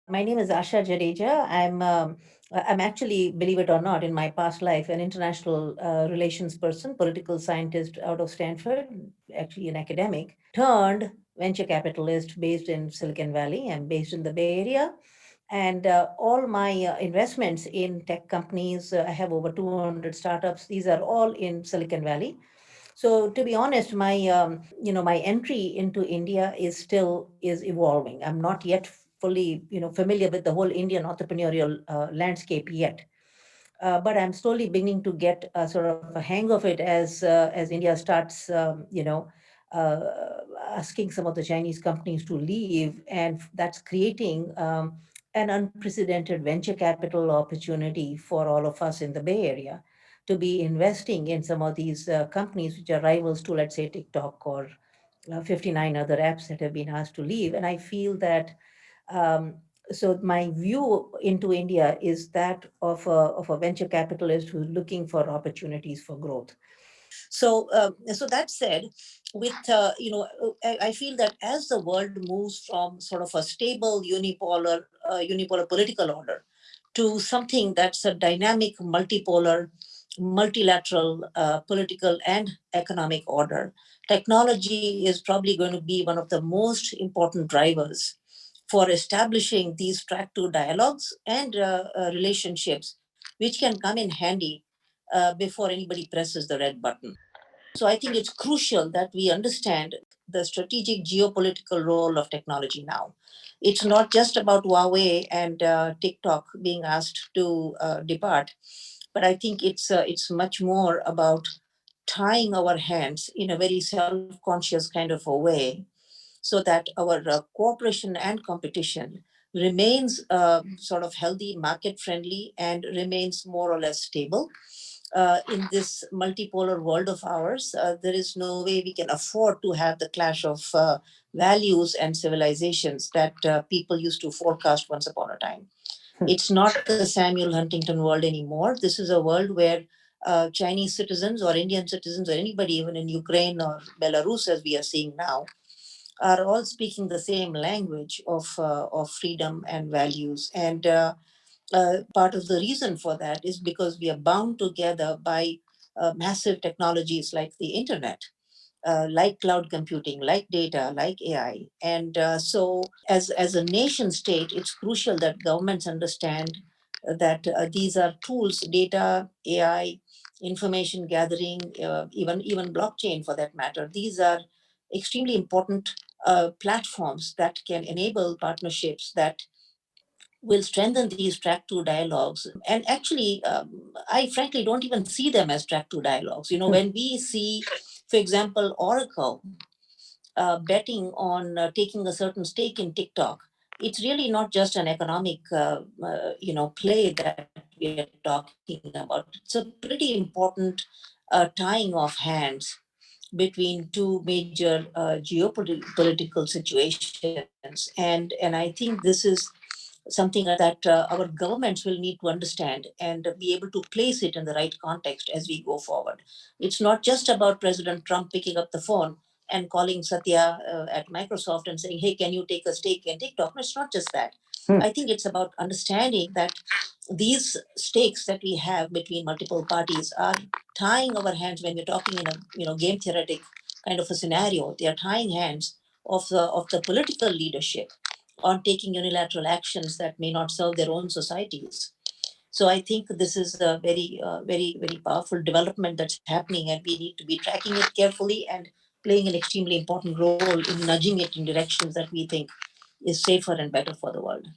My name is Asha Jadeja. I'm actually, believe it or not, in my past life, an international relations person, political scientist out of Stanford, actually an academic, turned venture capitalist based in Silicon Valley. I'm based in the Bay Area. And all my investments in tech companies, I have over 200 startups. These are all in Silicon Valley. So to be honest, my entry into India is evolving. I'm not yet fully familiar with the whole Indian entrepreneurial landscape yet. But I'm slowly beginning to get sort of a hang of it as India starts, uh, asking some of the Chinese companies to leave, and that's creating an unprecedented venture capital opportunity for all of us in the Bay Area to be investing in some of these companies which are rivals to, let's say, TikTok or 59 other apps that have been asked to leave. And I feel that um, so my view into India is that of a venture capitalist who's looking for opportunities for growth. So that said, I feel that as the world moves from sort of a stable unipolar political order to something that's a dynamic multipolar, multilateral political and economic order, technology is probably going to be one of the most important drivers for establishing these track two dialogues and relationships, which can come in handy before anybody presses the red button. So I think it's crucial that we understand the strategic geopolitical role of technology now. It's not just about Huawei and TikTok being asked to depart, but I think it's much more about tying our hands in a very self-conscious kind of a way, so that our cooperation and competition remains sort of healthy, market friendly, and remains more or less stable. In this multipolar world of ours, there is no way we can afford to have the clash of values and civilizations that people used to forecast once upon a time. It's not the Samuel Huntington world anymore. This is a world where Chinese citizens or Indian citizens or anybody, even in Ukraine or Belarus, as we are seeing now, are all speaking the same language of freedom and values. And part of the reason for that is because we are bound together by massive technologies like the internet, like cloud computing, like data, like AI. And so, as a nation state, it's crucial that governments understand that these are tools, data, AI, information gathering, even blockchain for that matter. These are extremely important platforms that can enable partnerships that will strengthen these track two dialogues. And actually, I frankly don't even see them as track two dialogues. When we see, for example, Oracle betting on taking a certain stake in TikTok, it's really not just an economic, play that we are talking about. It's a pretty important tying of hands between two major geopolitical situations, and I think this is something that our governments will need to understand and be able to place it in the right context as we go forward. It's not just about President Trump picking up the phone and calling Satya at Microsoft and saying, "Hey, can you take a stake in TikTok?" No, it's not just that. I think it's about understanding that these stakes that we have between multiple parties are tying our hands when we're talking in a game theoretic kind of a scenario. They are tying hands of the political leadership on taking unilateral actions that may not serve their own societies. So I think this is a very powerful development that's happening, and we need to be tracking it carefully and playing an extremely important role in nudging it in directions that we think is safer and better for the world.